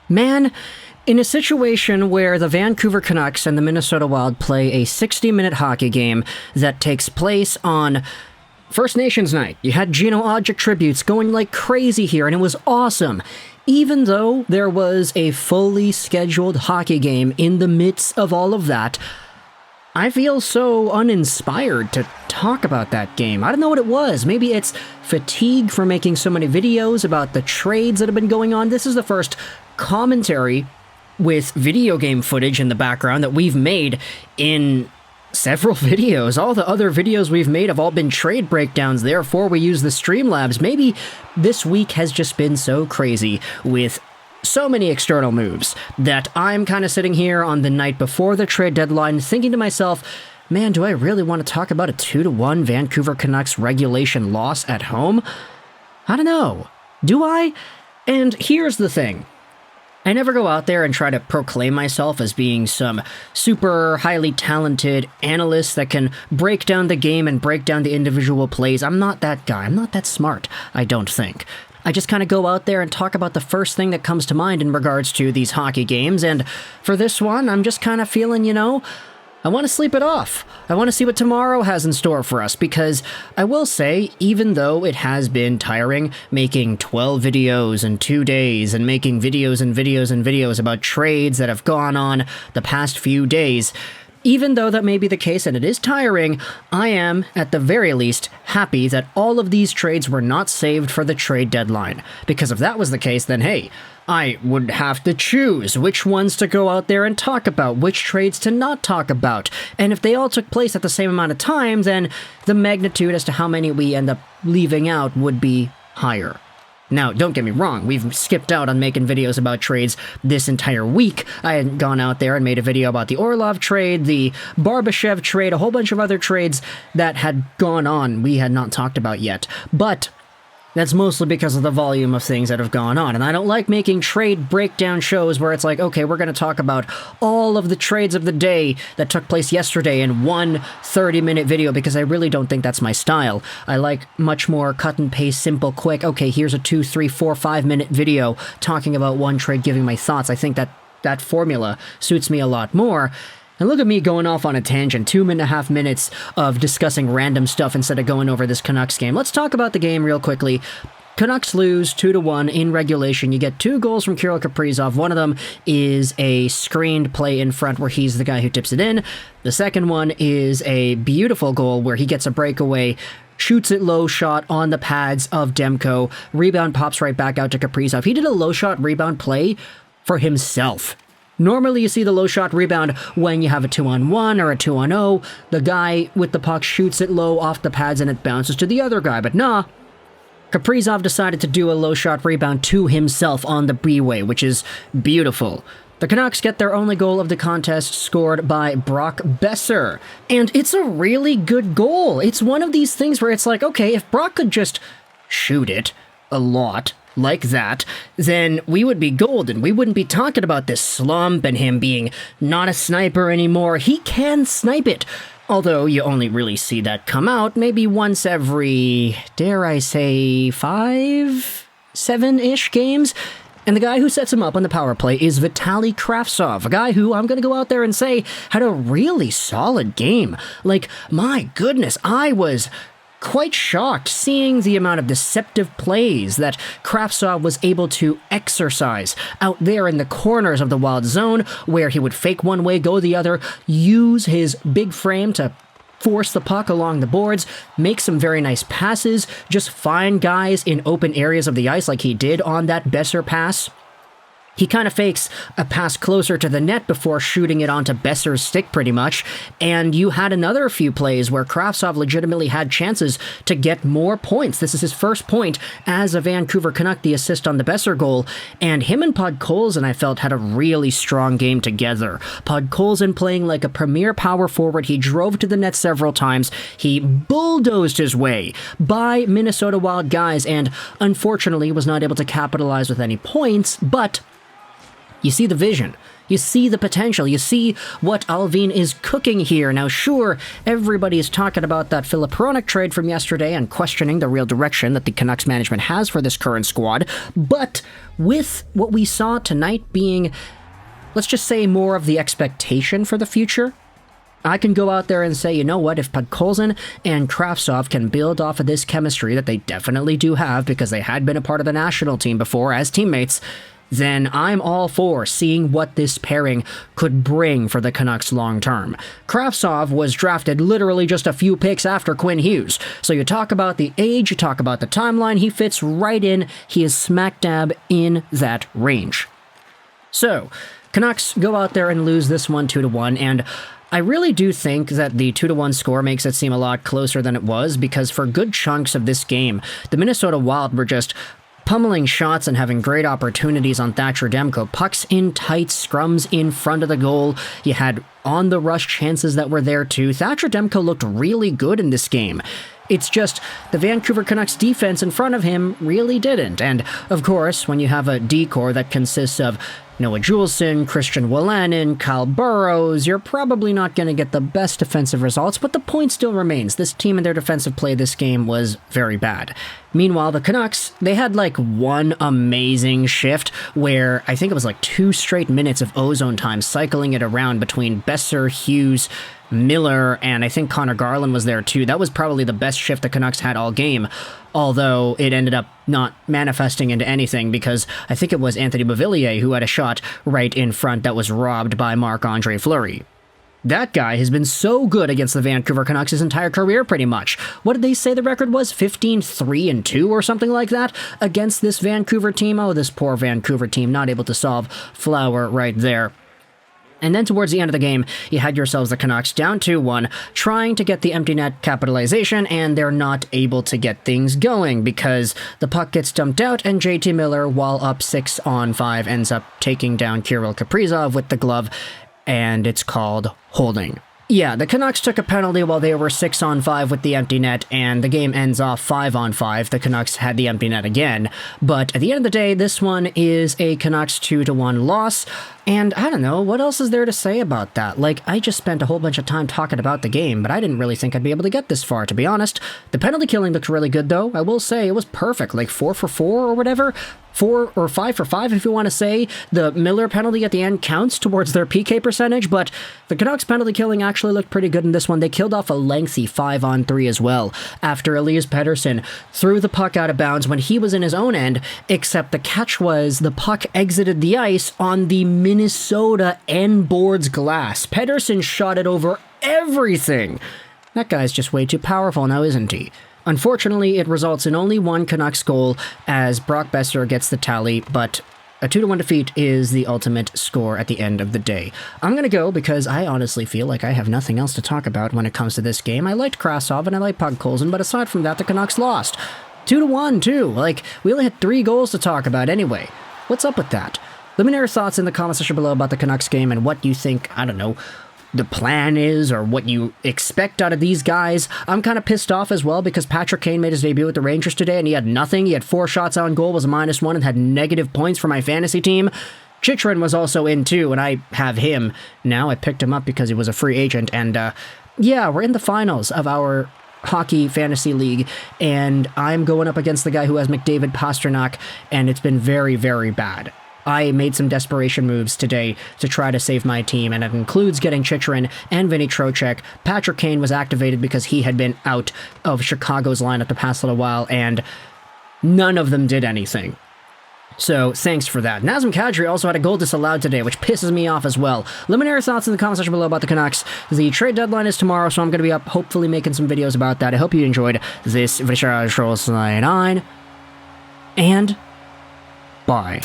Man, in a situation where the Vancouver Canucks and the Minnesota Wild play a 60-minute hockey game that takes place on First Nations Night, you had Geno Odjick tributes going like crazy here, and it was awesome. Even though there was a fully scheduled hockey game in the midst of all of that, I feel so uninspired to talk about that game. I don't know what it was. Maybe it's fatigue from making so many videos about the trades that have been going on. This is the first commentary with video game footage in the background that we've made in several videos. All the other videos we've made have all been trade breakdowns, therefore we use the Streamlabs. Maybe this week has just been so crazy with so many external moves that I'm kind of sitting here on the night before the trade deadline thinking to myself, man, do I really want to talk about a 2-1 Vancouver Canucks regulation loss at home? I don't know. Do I? And here's the thing. I never go out there and try to proclaim myself as being some super highly talented analyst that can break down the game and break down the individual plays. I'm not that guy. I'm not that smart, I don't think. I just kind of go out there and talk about the first thing that comes to mind in regards to these hockey games, and for this one, I'm just kind of feeling, I want to sleep it off. I want to see what tomorrow has in store for us, because I will say, even though it has been tiring making 12 videos in 2 days and making videos and videos and videos about trades that have gone on the past few days, even though that may be the case and it is tiring, I am, at the very least, happy that all of these trades were not saved for the trade deadline. Because if that was the case, then hey, I would have to choose which ones to go out there and talk about, which trades to not talk about. And if they all took place at the same amount of time, then the magnitude as to how many we end up leaving out would be higher. Now, don't get me wrong, we've skipped out on making videos about trades this entire week. I hadn't gone out there and made a video about the Orlov trade, the Barbashev trade, a whole bunch of other trades that had gone on we had not talked about yet. But that's mostly because of the volume of things that have gone on, and I don't like making trade breakdown shows where it's like, okay, we're going to talk about all of the trades of the day that took place yesterday in one 30-minute video, because I really don't think that's my style. I like much more cut and paste, simple, quick, okay, here's a 2, 3, 4, 5-minute video talking about one trade, giving my thoughts. I think that formula suits me a lot more. And look at me going off on a tangent, 2.5 minutes of discussing random stuff instead of going over this Canucks game. Let's talk about the game real quickly. Canucks lose 2-1 in regulation. You get 2 goals from Kirill Kaprizov. One of them is a screened play in front where he's the guy who tips it in. The second one is a beautiful goal where he gets a breakaway, shoots it low shot on the pads of Demko. Rebound pops right back out to Kaprizov. He did a low shot rebound play for himself. Normally you see the low shot rebound when you have a 2-on-1 or a 2-on-0. The guy with the puck shoots it low off the pads and it bounces to the other guy. But nah, Kaprizov decided to do a low shot rebound to himself on the B-way, which is beautiful. The Canucks get their only goal of the contest, scored by Brock Boeser. And it's a really good goal. It's one of these things where it's like, okay, if Brock could just shoot it a lot like that, then we would be golden. We wouldn't be talking about this slump and him being not a sniper anymore. He can snipe it. Although you only really see that come out maybe once every, dare I say, 5, 7-ish games. And the guy who sets him up on the power play is VITALI Kravtsov, a guy who, I'm going to go out there and say, had a really solid game. Like, my goodness, I was quite shocked seeing the amount of deceptive plays that Kravtsov was able to exercise out there in the corners of the Wild zone, where he would fake one way, go the other, use his big frame to force the puck along the boards, make some very nice passes, just find guys in open areas of the ice like he did on that Boeser pass. He kind of fakes a pass closer to the net before shooting it onto Boeser's stick pretty much, and you had another few plays where Kravtsov legitimately had chances to get more points. This is his first point as a Vancouver Canuck, the assist on the Boeser goal, and him and Podkolzin, I felt, had a really strong game together. Podkolzin playing like a premier power forward. He drove to the net several times. He bulldozed his way by Minnesota Wild guys, and unfortunately was not able to capitalize with any points, but You see the vision. You see the potential. You see what Alvin is cooking here. Now, sure, everybody is talking about that Filip Hronek trade from yesterday and questioning the real direction that the Canucks management has for this current squad, but with what we saw tonight being, let's just say, more of the expectation for the future, I can go out there and say, you know what, if Podkolzin and Kravtsov can build off of this chemistry that they definitely do have because they had been a part of the national team before as teammates, then I'm all for seeing what this pairing could bring for the Canucks long term. Kravtsov was drafted literally just a few picks after Quinn Hughes, so you talk about the age, you talk about the timeline, he fits right in, he is smack dab in that range. So, Canucks go out there and lose this one 2-1, and I really do think that the 2-1 score makes it seem a lot closer than it was, because for good chunks of this game, the Minnesota Wild were just pummeling shots and having great opportunities on Thatcher Demko. Pucks in tight, scrums in front of the goal. You had on-the-rush chances that were there too. Thatcher Demko looked really good in this game. It's just the Vancouver Canucks defense in front of him really didn't. And, of course, when you have a D-core that consists of Noah Juleson, Christian Wolanin, Kyle Burrows, you're probably not going to get the best defensive results, but the point still remains. This team and their defensive play this game was very bad. Meanwhile, the Canucks, they had like one amazing shift where I think it was like 2 straight minutes of ozone time, cycling it around between Boeser, Hughes, Miller, and I think Connor Garland was there too. That was probably the best shift the Canucks had all game, although it ended up not manifesting into anything because I think it was Anthony Beauvillier who had a shot right in front that was robbed by Marc-Andre Fleury. That guy has been so good against the Vancouver Canucks his entire career, pretty much. What did they say the record was? 15-3-2 or something like that against this Vancouver team? Oh, this poor Vancouver team, not able to solve Flower right there. And then towards the end of the game, you had yourselves the Canucks down 2-1, trying to get the empty net capitalization, and they're not able to get things going because the puck gets dumped out, and JT Miller, while up 6-on-5, ends up taking down Kirill Kaprizov with the glove, and it's called holding. Yeah, the Canucks took a penalty while they were 6-on-5 with the empty net, and the game ends off 5-on-5. The Canucks had the empty net again, but at the end of the day, this one is a Canucks 2-1 loss. And I don't know, what else is there to say about that? Like, I just spent a whole bunch of time talking about the game, but I didn't really think I'd be able to get this far, to be honest. The penalty killing looked really good, though. I will say, it was perfect, like 4 for 4 or whatever. 4 or 5 for 5, if you want to say. The Miller penalty at the end counts towards their PK percentage, but the Canucks penalty killing actually looked pretty good in this one. They killed off a lengthy 5-on-3 as well, after Elias Pettersson threw the puck out of bounds when he was in his own end, except the catch was the puck exited the ice on the Minnesota end boards glass. Pettersson shot it over everything. That guy's just way too powerful now, isn't he? Unfortunately, it results in only one Canucks goal as Brock Boeser gets the tally, but a 2-1 defeat is the ultimate score at the end of the day. I'm going to go because I honestly feel like I have nothing else to talk about when it comes to this game. I liked Kravtsov and I liked Podkolzin, but aside from that, the Canucks lost. 2-1, too. Like, we only had 3 goals to talk about anyway. What's up with that? Let me know your thoughts in the comment section below about the Canucks game and what you think, I don't know, the plan is or what you expect out of these guys. I'm kind of pissed off as well because Patrick Kane made his debut with the Rangers today and he had nothing. He had 4 shots on goal, was a -1, and had negative points for my fantasy team. Chychrun was also in too, and I have him now. I picked him up because he was a free agent, and yeah, we're in the finals of our hockey fantasy league, and I'm going up against the guy who has McDavid, Pastrnak, and it's been very, very bad. I made some desperation moves today to try to save my team, and it includes getting Chychrun and Vinny Trocheck. Patrick Kane was activated because he had been out of Chicago's lineup the past little while, and none of them did anything. So, thanks for that. Nazem Kadri also had a goal disallowed today, which pisses me off as well. Let me know your thoughts in the comment section below about the Canucks. The trade deadline is tomorrow, so I'm going to be up hopefully making some videos about that. I hope you enjoyed this Juraj 9, and bye.